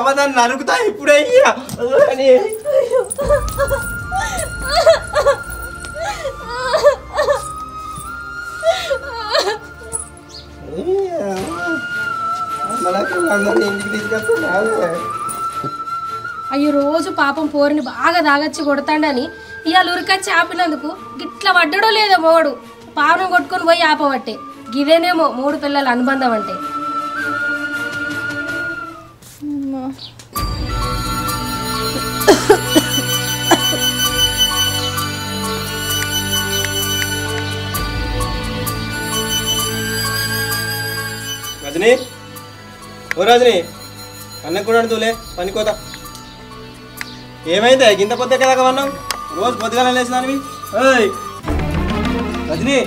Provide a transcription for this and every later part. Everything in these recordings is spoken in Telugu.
అవదాన్ని నరుకుతా ఇప్పుడే అయ్యో రోజు పాపం పోరిని బాగా దాగచ్చి కొడతాడని ఇవాళ ఉరికొచ్చి ఆపినందుకు గిట్లా పడ్డడో లేదో మోడు పాపం కొట్టుకొని పోయి ఆపబట్టే గిదేనేమో 3 పిల్లల అనుబంధం అంటే. రజనీ ఓ రజనీ అన్నం కూడా అడుగులే పనికోతా. ఏమైంది గింత పొద్దు ఎక్కదాకా అన్నావు? రోజు పొద్దుగా లేచినానివి. ఓయ్ రజనీ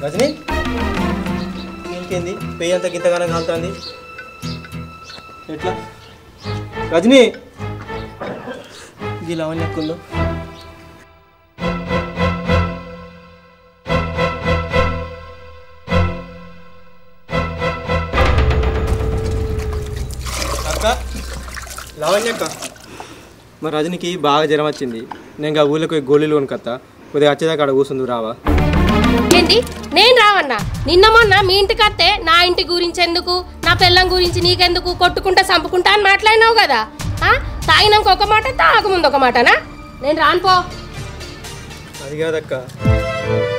రజనీ ఇంకేంది పెయ్యి అంతా గింతగానే కాలుతుంది ఎట్లా? రజనీ ఇది లవణ్య ఎక్కుందో లావణ్యక్క. మరి రజనికి బాగా జ్వరం వచ్చింది. నేను ఆ ఊళ్ళోకి గోళీలు కొనుకొత్తా, కొద్దిగా వచ్చేదాకా అక్కడ కూర్చుంది రావా? ఏంటి నేను రావన్నా? నిన్న మొన్న మీ ఇంటికి వస్తే నా ఇంటి గురించి ఎందుకు, నా పిల్లం గురించి నీకెందుకు, కొట్టుకుంటా చంపుకుంటా అని మాట్లాడినావు కదా. తాగినాక ఒక మాట, తాగముందు ఒక మాటనా? నేను రానుపో. అది కాదక్క,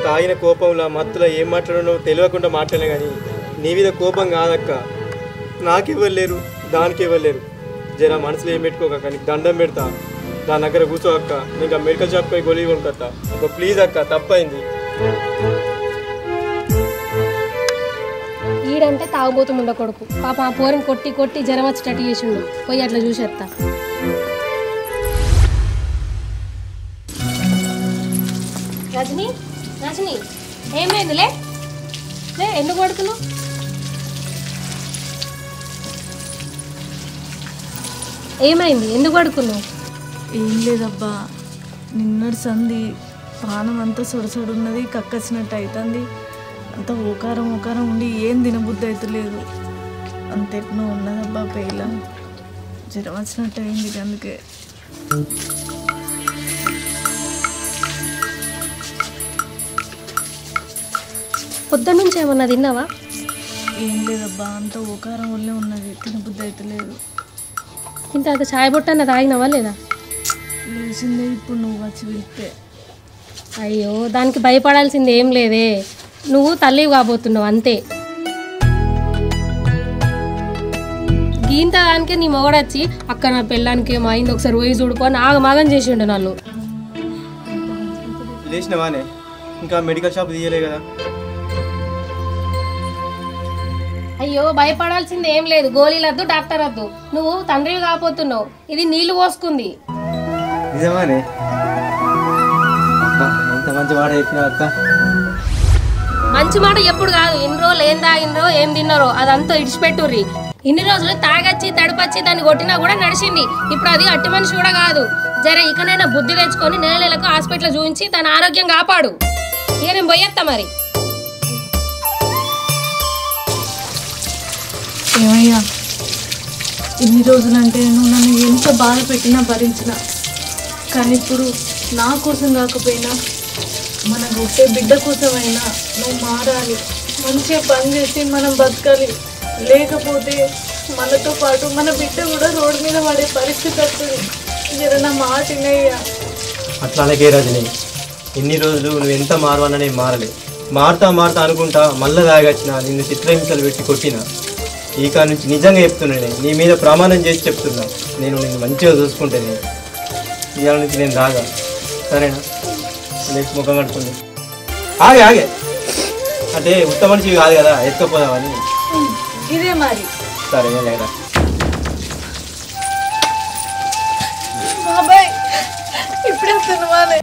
తాగిన కోపంలో మత్తులో ఏం మాట్లాడనో తెలియకుండా మాట్లాడలే కానీ నీ మీద కోపం కాదక్క. నాకు ఇవ్వలేరు, దానికి ఇవ్వలేరు. జర మనసులో ఏం పెట్టుకోక, నీకు దండం పెడతా, దాని దగ్గర కూర్చో అక్క. నీకు ఆ మెడికల్ షాప్ పోయి గొలి కొనుక్కొత్తా అక్క. ప్లీజ్ అక్క, తప్పైంది. ఈడంటే తాగుబోతు ముండ కొడుకు పాప ఆ పోరిని కొట్టి కొట్టి జ్వరం వచ్చేటట్టు చేసిండు. పోయి అట్లా చూసేస్తా. రజనీ రజనీ ఏమైందిలే? ఎందుకు కొడుకును? ఏమైంది? ఎందుకు పడుకున్నావు? ఏం లేదబ్బా, నిన్నటి సంధి పానం అంతా సొడసొడున్నది, కక్కచ్చినట్టు అవుతుంది. అంత ఓకారం ఓకారం ఉండి ఏం తినబుద్ధి అవుతలేదు. అంతెట్నో ఉన్నదబ్బా పేల. జ్వరం వచ్చినట్టు అయింది. అందుకే పొద్దున్న నుంచి ఏమన్నా తిన్నావా? ఏం లేదబ్బా, అంత ఓకారం వల్లే ఉన్నది, తినబుద్ధి అవుతలేదు. ఇంత అంత ఛాయ్ బొట్టన్న తాగినావా లేదా? లేచిందే ఇప్పుడు నువ్వు వచ్చి వెళ్తే. అయ్యో దానికి భయపడాల్సింది ఏం లేదే, నువ్వు తల్లి కాబోతున్నావు అంతే. గీంత దానికే నీ మొగడొచ్చి అక్క నా పెళ్ళానికి ఏమో అయింది ఒకసారి పోయి చూడుకో అని ఆగమాగం చేసిండు నన్ను. లేచినవానే? ఇంకా మెడికల్ షాప్ తీయలే కదా? అయ్యో భయపడాల్సింది ఏం లేదు, గోళీలు వద్దు, డాక్టర్ వద్దు, నువ్వు తండ్రివి కాపోతున్నావు. ఇది నీళ్లు పోసుకుంది. నిజమానే? ఎంత మంచి మాట చెప్పినావు అక్క. మంచి మాట ఎప్పుడు కాదు, ఇన్ని రోజులు ఏం తాగినరో ఏం తిన్నారో అదంతా ఇడిచిపెట్టుర్రి. ఇన్ని రోజులు తాగచ్చి తడపచ్చి దాన్ని కొట్టినా కూడా నడిచింది. ఇప్పుడు అది అట్టి మనిషి కూడా కాదు. జర ఇకనైనా బుద్ధి తెచ్చుకొని నెలకు హాస్పిటల్ చూపించి తన ఆరోగ్యం కాపాడు. ఇక నేను పోయేస్తా మరి. ఏమయ్యా, ఇన్ని రోజులంటే నువ్వు నన్ను ఎంత బాధ పెట్టినా భరించిన, కానీ ఇప్పుడు నా కోసం కాకపోయినా మన పుట్టే బిడ్డ కోసమైనా నువ్వు మారాలి. మంచిగా పని చేసి మనం బతకాలి. లేకపోతే మనతో పాటు మన బిడ్డ కూడా రోడ్డు మీద పడే పరిస్థితి వస్తుంది. జర నా మాట వినయ్యా. అట్లా అలాగే రజని, ఎన్ని రోజులు నువ్వు ఎంత మారవన్నా నేను మారలే. మారుతా అనుకుంటా మళ్ళీ తాగొచ్చిన, నిన్ను చిత్రహింసలు పెట్టి కొట్టిన. ఈ కాడ నుంచి నిజంగా చెప్తున్నాను, నీ మీద ప్రమాణం చేసి చెప్తున్నా, నేను నిన్ను మంచిగా చూసుకుంటాను. ఇవాళ నుంచి నేను రాగా, సరేనా? లేచి ముఖం కట్టుకుంది. ఆగే అంటే ఉత్త మనిషి కాదు కదా, ఎత్తుకపోదామని. ఇదే మరి. సరే లేదా ఇప్పుడే వస్తాను వానే.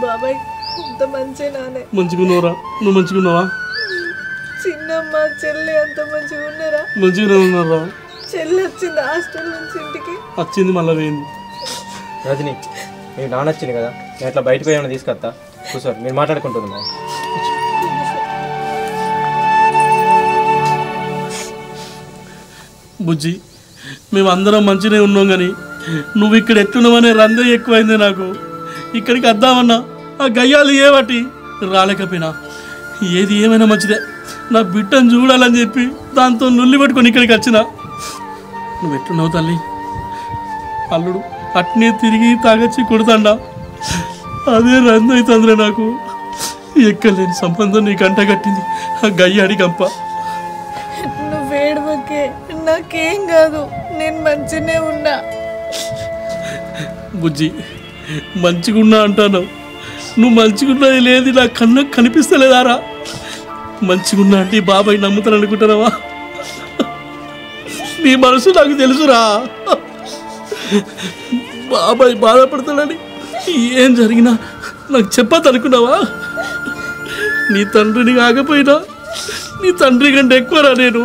బాబాయ్ అంత మంచిగానే. మంచిగున్నావురా? నువ్వు మంచిగున్నావా? చిన్నమ్మ చెల్లి అంత మంచిగా ఉన్నారా? మంచిగానే ఉన్నారా? చెల్లి వచ్చింది హాస్టల్ నుంచి ఇంటికి వచ్చింది, మళ్ళీ పోయింది. రజని, నేను నాన్న వచ్చింది కదా, నేను అట్లా బయటకు ఏమైనా తీసుకొస్తా. కూర్చోరు, మీరు మాట్లాడుకుంటున్నాం. బుజ్జి, మేము అందరం మంచిగానే ఉన్నాం, కానీ నువ్వు ఇక్కడ ఎట్లున్నావనే రందే ఎక్కువైంది నాకు. ఇక్కడికి వద్దామన్నా ఆ గయ్యాలు ఏవటి రాలేకపోయినా. ఏది ఏమైనా మంచిదే, నా బిడ్డను చూడాలని చెప్పి దాంతో నుల్లి పెట్టుకొని ఇక్కడికి వచ్చిన. నువ్వు ఎట్లున్నావు తల్లి? అల్లుడు అట్నే తిరిగి తాగచ్చి కొడుతాండా, అదే రంది అవుతుందిరా నాకు. ఎక్కలేని సంబంధం నీకు అంట కట్టింది ఆ గయ్యాడి గంప. నువ్వేడవకే, నాకేం కాదు, నేను మంచిగానే ఉన్నా. బుజ్జి, మంచిగున్నా అంటాను, నువ్వు మంచిగున్నది లేదు నా కళ్ళకు కనిపిస్తలేదారా? మంచిగున్నా అంటే బాబాయ్ నమ్ముతాను అనుకుంటున్నావా? నీ మనసు నాకు తెలుసురా. బాబాయ్ బాధపడతాడని ఏం జరిగినా నాకు చెప్పద్దు అనుకున్నావా? నీ తండ్రిని కాకపోయినా నీ తండ్రి కంటే ఎక్కువరా నేను.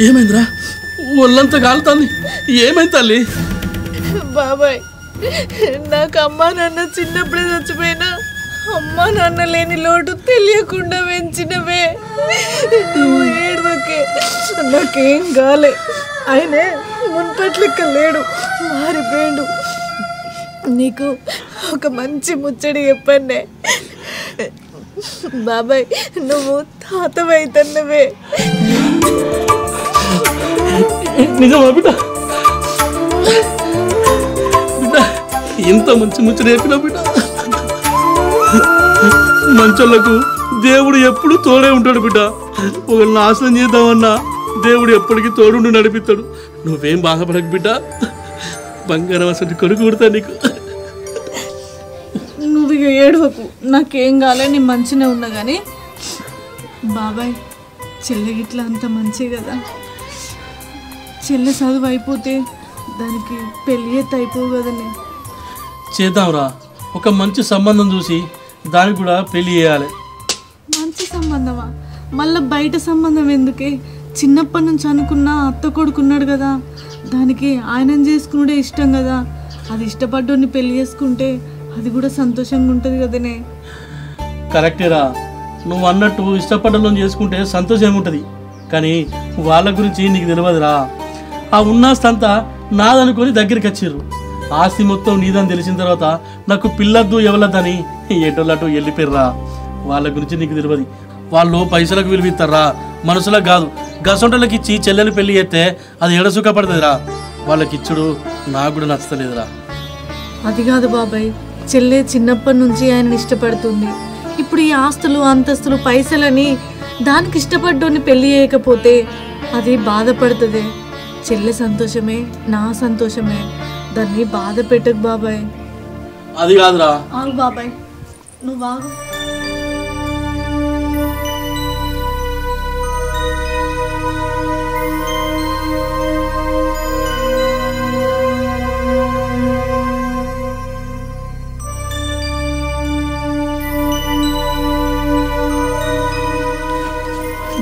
ఏమైందిరా? ఒళ్ళంతా కాలుతాంది, ఏమైంది తల్లి? బాబాయ్, నాకు అమ్మా నాన్న చిన్నప్పుడే చచ్చిపోయినా అమ్మా నాన్న లేని లోటు తెలియకుండా పెంచినవే. నువ్వు ఏడవకే, నాకేం కాలే. ఆయనే మున్పట్లెక్క లేడు, మారిపోయాడు. నీకు ఒక మంచి ముచ్చడి చెప్పండి బాబాయ్, నువ్వు తాతవైతన్నవే. నిజమా బిడ్డ? బిడ్డ, ఎంత మంచి ముచ్చట చెప్పినా బిడ్డ. మంచోళ్ళకు దేవుడు ఎప్పుడు తోడే ఉంటాడు బిడ్డ. ఒకళ్ళు నాశనం చేద్దామన్నా దేవుడు ఎప్పటికీ తోడుండి నడిపిస్తాడు. నువ్వేం బాధపడకు బిడ్డ, బంగారం అసలు కొడుకు కొడతా నీకు. నువ్వు ఇక ఏడవకు, నాకేం కాలే, నేను మంచిగా ఉన్నా. కానీ బాబాయ్, చెల్లె గిట్లా అంత మంచి కదా. చెల్లె చదువు అయిపోతే దానికి పెళ్ళి ఎత్తి అయిపోవు కదనే. చేద్దాంరా, ఒక మంచి సంబంధం చూసి దానికి కూడా పెళ్లి చేయాలి. మంచి సంబంధమా? మళ్ళీ బయట సంబంధం ఎందుకే? చిన్నప్పటి నుంచి అనుకున్న అత్త కొడుకున్నాడు కదా, దానికి ఆయనను చేసుకున్నాడే ఇష్టం కదా. అది ఇష్టపడ్డోని పెళ్లి చేసుకుంటే అది కూడా సంతోషంగా ఉంటుంది కదనే. కరెక్టేరా, నువ్వు అన్నట్టు ఇష్టపడ్డలో చేసుకుంటే సంతోషంగా ఉంటుంది. కానీ వాళ్ళ గురించి నీకు తెలియదురా. ఆ ఉన్నాస్తంతా నాదనుకొని దగ్గరికి వచ్చిర్రు. ఆస్తి మొత్తం నీదని తెలిసిన తర్వాత నాకు పిల్లద్దు ఎవలద్దని ఎటోళ్ళటు వెళ్ళిపోయిర్రా. వాళ్ళ గురించి నీకు తెలియదు. వాళ్ళు పైసలకు విలువిస్తారా, మనసులకు కాదు. గసొంటలకు ఇచ్చి చెల్లెలు పెళ్లి చేస్తే అది ఎడ సుఖపడుతుందిరా. వాళ్ళకి ఇచ్చుడు నాకు కూడా నచ్చలేదురా. అది కాదు బాబాయ్, చెల్లె చిన్నప్పటి నుంచి ఆయన ఇష్టపడుతుంది. ఇప్పుడు ఈ ఆస్తులు అంతస్తులు పైసలని దానికి ఇష్టపడ్డోని పెళ్లి చేయకపోతే అది బాధపడుతుంది. చెల్లె సంతోషమే నా సంతోషమే, దాన్ని బాధ పెట్టకు బాబాయ్. అది కాదురా. ఆగు బాబాయ్, నువ్వు ఆగు.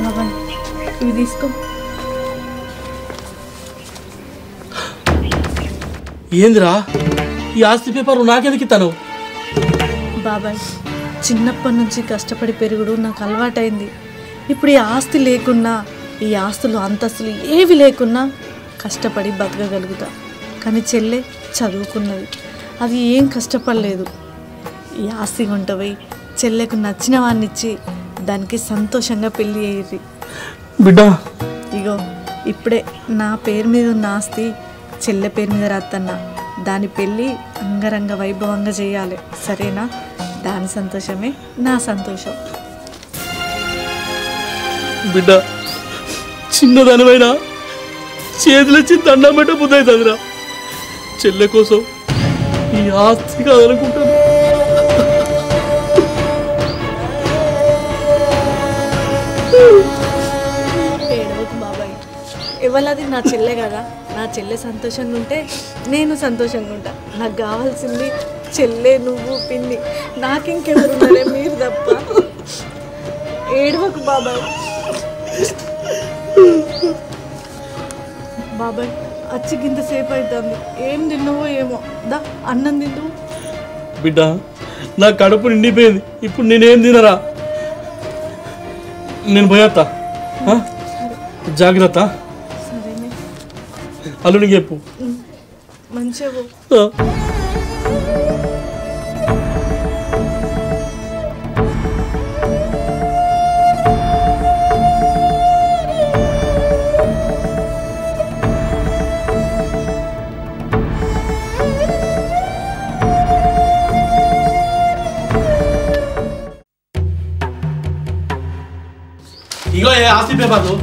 బాబాయ్, ఇవి తీసుకో. ఏందిరా ఈ ఆస్తి పేపర్ నాకెందుకు ఇస్తాను? బాబాయ్, చిన్నప్పటి నుంచి కష్టపడి పెరుగుడు నాకు అలవాటైంది. ఇప్పుడు ఈ ఆస్తి లేకున్నా, ఈ ఆస్తులు అంతస్తులు ఏవి లేకున్నా కష్టపడి బతకగలుగుతా. కానీ చెల్లె చదువుకున్నది, అది ఏం కష్టపడలేదు. ఈ ఆస్తి కొంటపోయి చెల్లెకు నచ్చిన వాడిని ఇచ్చి దానికి సంతోషంగా పెళ్ళి అయ్యేది. బిడ్డ, ఇగో ఇప్పుడే నా పేరు మీద ఉన్న ఆస్తి చెల్లె పేరు మీద రాత్తన్నా. దాని పెళ్ళి అంగరంగ వైభవంగా చేయాలి, సరేనా? దాని సంతోషమే నా సంతోషం. బిడ్డ, చిన్నదనమైనా చేతులొచ్చి దండం పెట్ట బుద్ధి అవుతుందిరా. చెల్లె కోసం ఈ ఆస్తి కాదనుకుంటాను. ఏడవకు బాబాయ్, ఎవరది నా చెల్లె కదా, నా చెల్లె సంతోషంగా ఉంటే నేను సంతోషంగా ఉంటా. నాకు కావాల్సింది చెల్లె, నువ్వు, పిన్ని, నాకింకెవరున్నారే మీరు తప్ప. ఏడవకు బాబాయ్. బాబాయ్ వచ్చి గింతసేపు అవుతుంది, ఏం తిన్నావో ఏమో, దా అన్నం తిందు. బిడ్డ నా కడుపు నిండిపోయింది, ఇప్పుడు నేనేం తినరా? నేను పోయేస్తా. జాగ్రత్త. సరేనే, అల్లుడికి చెప్పు. మంచిగా. ఇగో ఏ ఆస్తి పేపర్లు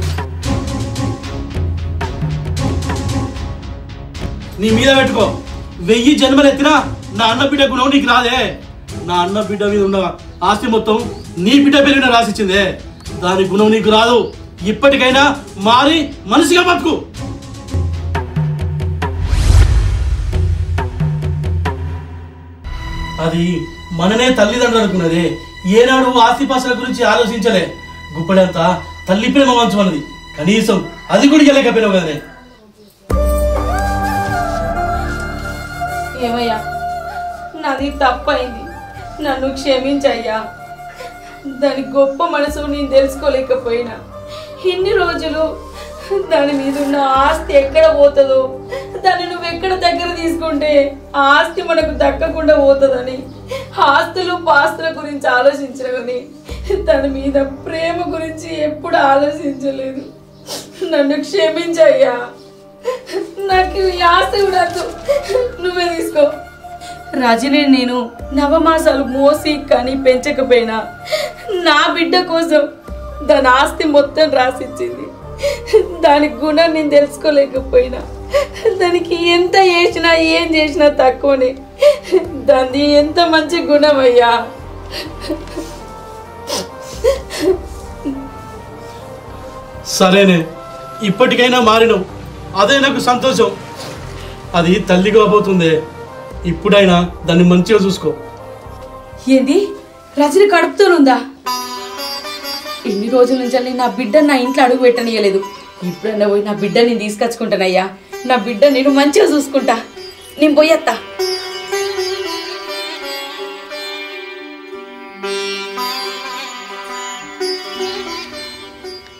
నీ మీద పెట్టుకో. 1000 జన్మలు ఎత్తినా నా అన్న బిడ్డ గుణం నీకు రాదే. నా అన్న బిడ్డ మీద ఉన్న ఆస్తి మొత్తం నీ బిడ్డ పేరున రాసిచ్చిందే, దాని గుణం నీకు రాదు. ఇప్పటికైనా మారి మనిషిగా బతుకు. అది మననే తల్లిదండ్రులు అనుకున్నదే, ఏనాడు ఆస్తిపాస్తుల గురించి ఆలోచించలే. గుప్పడంతా తల్లి ప్రేమ మంచమన్నది, కనీసం అది కూడా ఇవ్వలేకపోయినావు కదనే. ఏమయ్యా, నాది తప్పైంది, నన్ను క్షమించయ్యా. దాని గొప్ప మనసు నేను తెలుసుకోలేకపోయినా. ఇన్ని రోజులు దాని మీద ఉన్న ఆస్తి ఎక్కడ పోతుందో, దాన్ని నువ్వు ఎక్కడ దగ్గర తీసుకుంటే ఆ ఆస్తి మనకు దక్కకుండా పోతుందని ఆస్తులు పాస్తుల గురించి ఆలోచించిన కానీ దాని మీద ప్రేమ గురించి ఎప్పుడు ఆలోచించలేదు. నన్ను క్షమించయ్యా. నాకు ఈ ఆస్తి కూడా నువ్వే తీసుకో. రజని నేను నవమాసాలు మోసి కానీ పెంచకపోయినా నా బిడ్డ కోసం దాని ఆస్తి మొత్తం రాసిచ్చింది. దాని గుణం నేను తెలుసుకోలేకపోయినా, దానికి ఎంత చేసినా ఏం చేసినా తక్కువనే. దాన్ని ఎంత మంచి గుణం అయ్యా. సరేనే, ఇప్పటికైనా మారినవు, అదే నాకు సంతోషం. అది తల్లి కాబోతుందే, ఇప్పుడైనా దాన్ని మంచిగా చూసుకో. ఏంది, రజని కడుపుతోనుందా? ఎన్ని రోజుల నుంచి నా బిడ్డ నా ఇంట్లో అడుగు పెట్టనియలేదు. ఇప్పుడన్నా పోయి నా బిడ్డ నేను తీసుకొచ్చుకుంటానయ్యా. నా బిడ్డ నేను మంచిగా చూసుకుంటా. నేను పోయేత్తా.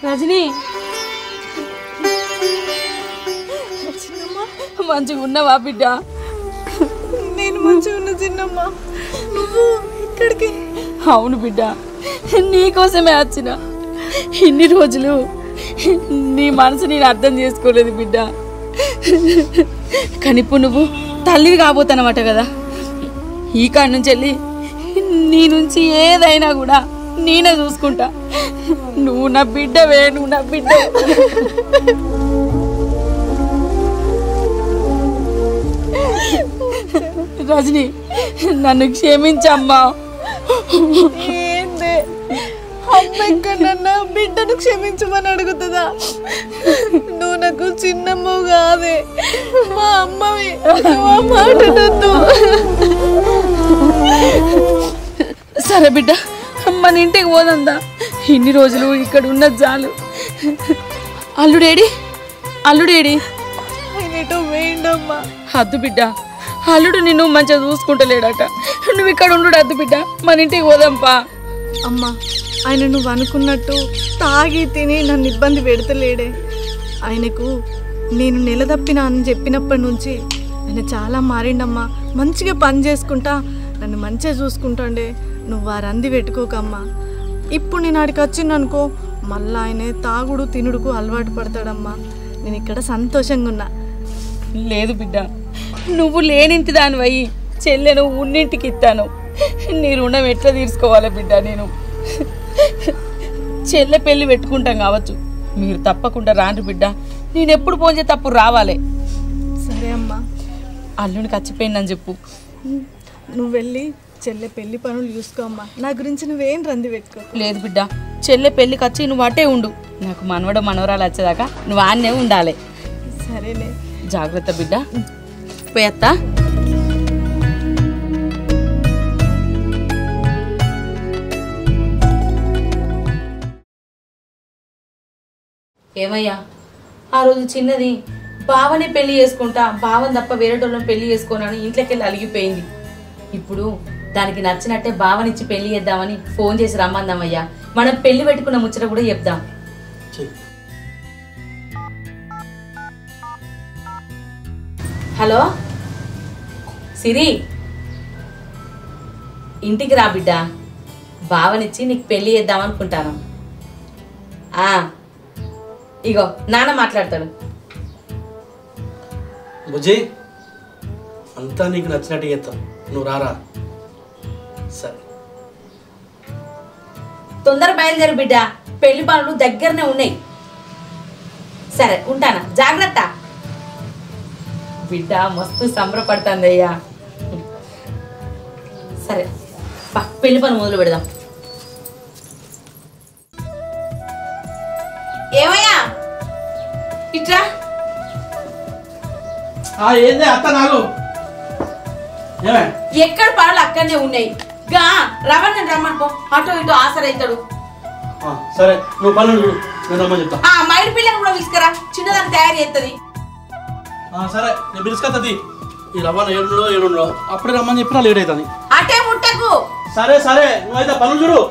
రజని, మంచిగా ఉన్నావా బిడ్డ? నేను మంచిగా ఉన్నా చిన్నమ్మ. నువ్వు ఇక్కడికి? అవును బిడ్డ, నీకోసమే వచ్చిన. ఇన్ని రోజులు నీ మనసు నేను అర్థం చేసుకోలేదు బిడ్డ. కానీ ఇప్పుడు నువ్వు తల్లివి కాబోతానమాట కదా. ఈ కాడి నుంచి వెళ్ళి నీ నుంచి ఏదైనా కూడా నేనే చూసుకుంటా. నువ్వు నా బిడ్డవే, నువ్వు నా బిడ్డ. రజని, నన్ను క్షమించమ్మా. ఏందే అమ్మ ఎక్కడన్నా బిడ్డను క్షమించమని అడుగుతుందా? నువ్వు నాకు చిన్నమ్మ కాదే, మా అమ్మవి. మాట్లాడద్దు. సరే బిడ్డ, మన ఇంటికి పోదందా. ఇన్ని రోజులు ఇక్కడ ఉన్నది చాలు. అల్లుడేడి? అల్లుడేడి? ఆయనటో వేయండమ్మా. అద్దు బిడ్డ, అల్లుడు నిన్ను మంచిగా చూసుకుంటలేడట. నువ్వు ఇక్కడ ఉండు అద్దు బిడ్డ, మన ఇంటికి పోదాంపా. అమ్మా, ఆయన నువ్వు అనుకున్నట్టు తాగి తిని నన్ను ఇబ్బంది పెడతలేడే. ఆయనకు నేను నిలదప్పినా అని చెప్పినప్పటి నుంచి ఆయన చాలా మారిండమ్మా. మంచిగా పని చేసుకుంటా నన్ను మంచిగా చూసుకుంటాండే. నువ్వు వారంది పెట్టుకోకమ్మా. ఇప్పుడు నేను ఆడికి వచ్చిందనుకో, మళ్ళీ ఆయనే తాగుడు తినుడుకు అలవాటు పడతాడమ్మా. నేను ఇక్కడ సంతోషంగా ఉన్నా. లేదు బిడ్డ, నువ్వు లేనింటి దానివయ్యి చెల్లెను ఉన్నింటికి ఇస్తాను. నీ రుణం ఎట్లా తీర్చుకోవాలి బిడ్డ? నేను చెల్లె పెళ్ళి పెట్టుకుంటాం కావచ్చు, మీరు తప్పకుండా రాండి బిడ్డ. నేను ఎప్పుడు ఫోన్ చేస్తే తప్పుడు రావాలి. సరే అమ్మా. అల్లుడికి చచ్చిపోయిందని చెప్పు, నువ్వు వెళ్ళి చెల్లె పెళ్లి పనులు చూసుకో అమ్మా. నా గురించి నువ్వేం రంది పెట్టుకో. లేదు బిడ్డ, చెల్లె పెళ్ళికి వచ్చి నువ్వు అటే ఉండు. నాకు మనవడ మనవరాలు వచ్చేదాకా నువ్వు ఆన్నే ఉండాలి. సరేనే, జాగ్రత్త బిడ్డ. పోయత్తా. ఏమయ్యా, ఆ రోజు చిన్నది బావనే పెళ్లి చేసుకుంటా, బావని తప్ప వేరేటోళ్ళని పెళ్లి చేసుకోనని ఇంట్లోకి వెళ్ళి అలిగిపోయింది. ఇప్పుడు దానికి నచ్చినట్టే బావనిచ్చి పెళ్లి చేద్దామని ఫోన్ చేసి రమ్మందామయ్యా. మనం పెళ్లి పెట్టుకున్న ముచ్చట కూడా చెప్దాం. హలో సిరి, ఇంటికి రా బిడ్డ, బావనిచ్చి నీకు పెళ్లి చేద్దామనుకుంటాను. ఇగో నాన్న మాట్లాడతాడు. బుజ్జి, అంతా నీకు నచ్చినట్టు చేస్తాం, నువ్వు రారా. సరే, తొందర బయలుదేరు బిడ్డ, పెళ్లి పనులు దగ్గరనే ఉన్నాయి. సరే ఉంటానా, జాగ్రత్త. బిడ్డ మస్తు సంబరపడుతుంది అయ్యా. సరే పెళ్లి పని మొదలు పెడదాం. ఏమయ్యా ఇట్రా. ఏంది అత్త నాకు ఎక్కడ పనులు అక్కడనే ఉన్నాయి. గా రవణ రమ్మనుకో, అటు ఇటు ఆసరైతాడు. సరే, నువ్వు పనులు చూడు, నేను రమ్మని చెప్తా. మైడి పిల్లని కూడా విసుకరా, చిన్నదాన్ని తయారు చేస్తుంది. సరే, నేను పిలుచుకొస్తుంది. ఈ రవ్వన ఏడులో అప్పుడే రమ్మని చెప్పినా లేట్ అవుతుంది. అటే ముట్టకు. సరే సరే, నువ్వైతే పనులు చూడు.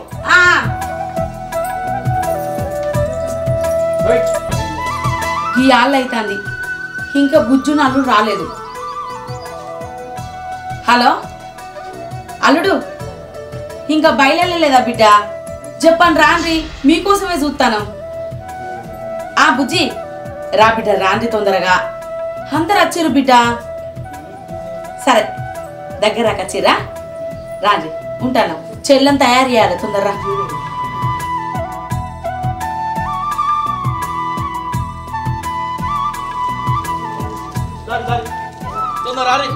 ఈ ఆళ్ళు అవుతుంది, ఇంకా బుజ్జున అల్లుడు రాలేదు. హలో అల్లుడు, ఇంకా బయలుదేరలేదా బిడ్డ? చెప్పండి రాండ్రి, మీకోసమే చూస్తాను. బుజ్జి రా బిడ్డ, రాండ్రి తొందరగా. అందరు వచ్చారు బిడ్డ. సరే దగ్గర కచ్చిరా, రాండ్రి ఉంటాను. చెల్లని తయారు చేయాలి, తొందరరా. తొందర రారి.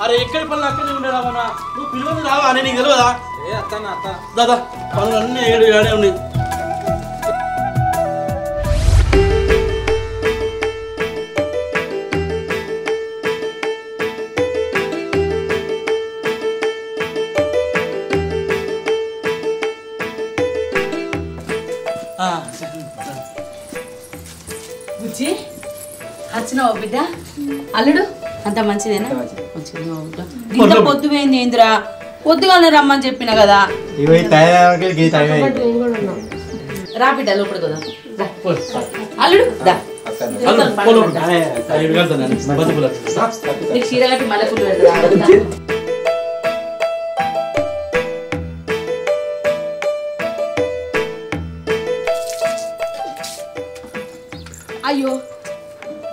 అరే ఎక్కడి పనులు అక్కడే ఉండే రావన్నా, నువ్వు పిల్లలు రావా అని నీకు తెలియదా? దాదా పనులు అన్నీ ఏడే ఉన్నాయి. బుజ్జి వచ్చినావు బిడ్డ? అల్లుడు అంత మంచిదేనా? ఇంత పొద్దుపోయింది ఏందిరా? పొద్దుగానే రమ్మని చెప్పిన కదా. రా బిడ్డ లోపలికి వద్దాం. అల్లుడు నీకు చీర కట్టి మల్లెపూలు పెడతా. అయ్యో,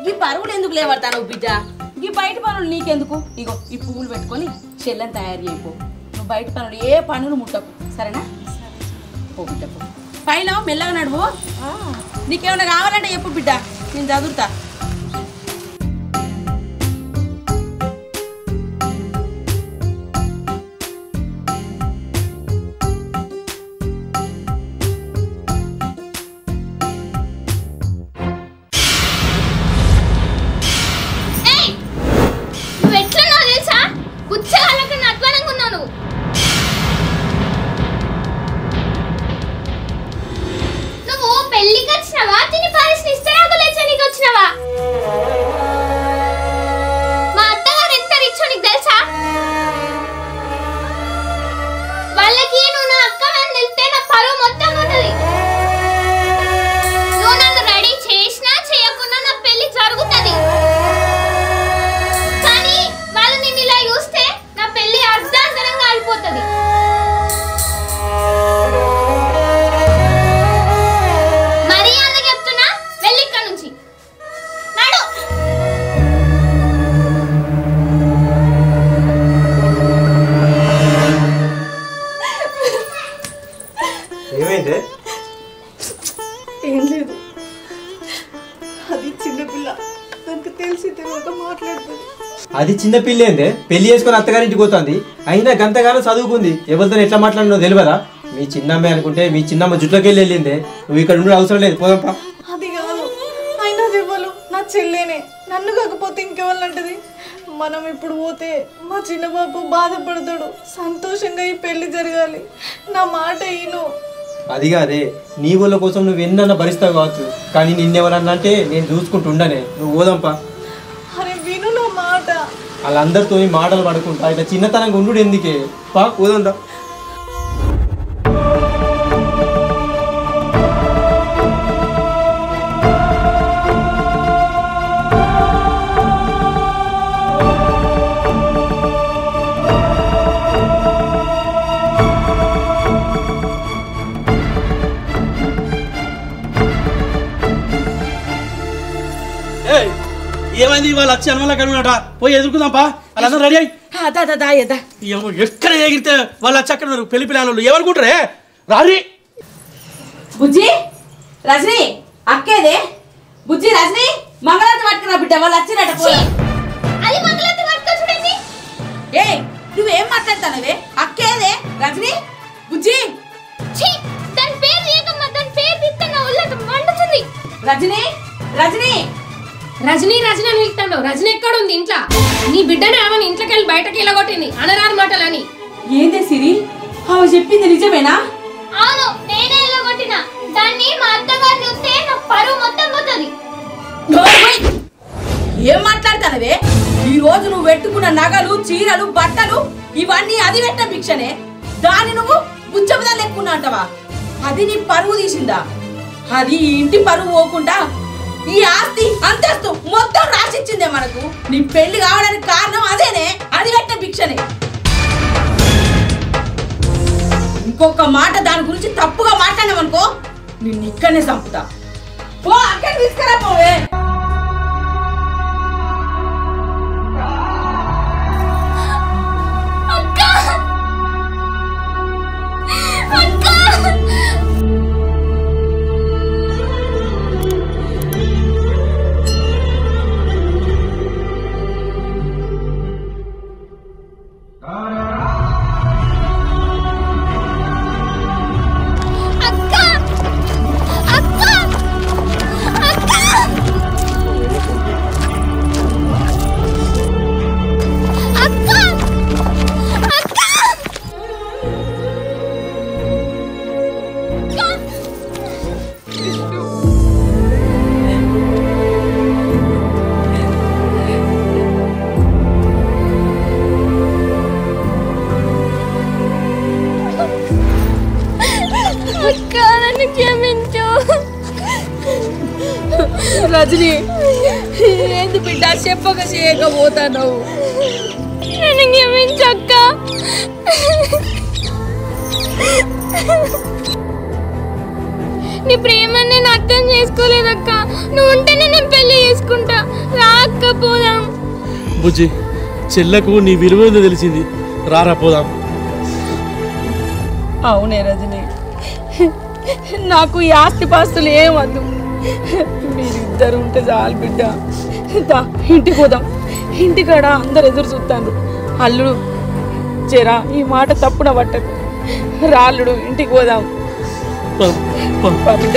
ఈ పరువులు ఎందుకు లేవడతాను బిడ్డ? ఈ బయట పనులు నీకెందుకు? ఇగో ఈ పువ్వులు పెట్టుకొని చెల్లని తయారు చేయపో. నువ్వు బయట పనులు ఏ పనులు ముట్టకు, సరేనా? పో బిడ్డ పో. పైన మెల్లగా నడువు. నీకేమైనా కావాలంటే చెప్పు బిడ్డ, నేను చదువుతా. ఏం లేదు, అది చిన్నపిల్ల, దానికి తెలిసి తెలియక మాట్లాడుతుంది. అది చిన్న పిల్లేందే, పెళ్లి చేసుకుని అత్తగారింటికి పోతుంది. అయినా గంతగానో చదువుకుంది, ఎవరితో ఎట్లా మాట్లాడినో తెలియదా? మీ చిన్నమ్మాయి అనుకుంటే మీ చిన్నమ్మ జుట్లోకి వెళ్ళిందే. నువ్వు ఇక్కడ ఉండే అవసరం లేదు, పోదాంపా. అది కాదు, అయినా ఇవ్వలు నా చెల్లేనే, నన్ను కాకపోతే ఇంకెవరినంటది. మనం ఇప్పుడు పోతే మా చిన్న బాబు బాధపడతాడు. సంతోషంగా ఈ పెళ్లి జరగాలి, నా మాట ఈను. అది కాదే, నీ వాళ్ళ కోసం నువ్వు ఎన్నన్నా భరిస్తావు కావచ్చు, కానీ నిన్నెవరన్నా అంటే నేను చూసుకుంటుండనే. నువ్వు పోదాంపా. అరే విను నా మాట. వాళ్ళందరితో మాటలు పడుకుంటా ఇట్లా చిన్నతనంగా ఉండు ఎందుకే? పా పోదా. ఏమైంది వాళ్ళు వచ్చి అనుమలా కడుగునట పోయి ఎదుర్కొందాంపా. వాళ్ళందరూ రెడీ అయ్యి ఎక్కడ ఎగిరితే వాళ్ళు వచ్చి అక్కడ పెళ్లి పిల్లలు ఏమనుకుంటారే రారి. బుజ్జి రజని అక్కేదే, బుజ్జి రజని మంగళారతి పట్టుకురా బిడ్డ, వాళ్ళు వచ్చినట్ట. ఏ నువ్వేం మాట్లాడతానవే? అక్కేదే రజని, బుజ్జి రజని రజని రజనీ రజనీ అని వెళ్తాను. రజనీ ఎక్కడ ఉంది? ఇంట్లో. నీ బిడ్డనే ఆమెను ఇంట్లోకి వెళ్ళి బయటకి వెళ్ళగొట్టింది అనరాని మాటలని. ఏందే సిరి, ఆమె చెప్పింది నిజమేనా? అవును, నేనే వెళ్ళగొట్టిన దాన్ని. మా అత్తగారు చూస్తే నా పరువు మొత్తం పోతుంది. ఏం మాట్లాడతానవే? ఈ రోజు నువ్వు పెట్టుకున్న నగలు, చీరలు, బట్టలు ఇవన్నీ అది పెట్టిన భిక్షనే. దాన్ని నువ్వు బుచ్చబుదా లెక్కున్నా అంటవా? అది నీ పరువు తీసిందా? అది ఈ ఇంటి పరువు పోకుండా ఈ ఆస్తి అంతస్తు మొత్తం రాసిచ్చిందే మనకు. నీ పెళ్లి కావడానికి కారణం అదేనే, అది పెట్టిన భిక్షనే. ఇంకొక మాట దాని గురించి తప్పుగా మాట్లాడినామనుకో నిన్ను ఇక్కడనే చంపుతా. పో అక్కడ తీసుకురా పోవే. రజని ఏంది బిడ్డ చెప్పక చేయకపోతాను? నన్ను క్షమించక్క. నీ ప్రేమని నేను అర్థం చేసుకోలేదక్క. నువ్వు ఉంటేనే నేను పెళ్లి చేసుకుంటా. రా అక్క పోదాం. బుజ్జి చెల్లకు నీ విలువ ఏందో తెలిసింది, రారా పోదాం. అవునే రజని, నాకు ఈ ఆస్తిపాస్తులు ఏమద్దు, మీరిద్దరు ఉంటే చాలు బిడ్డ. ఇంటికి పోదాం. ఇంటికాడ అందరు ఎదురు చూస్తాను. అల్లుడు చెరా ఈ మాట తప్పున పట్టకు. రాళ్ళుడు ఇంటికి పోదాం బిడ్డ.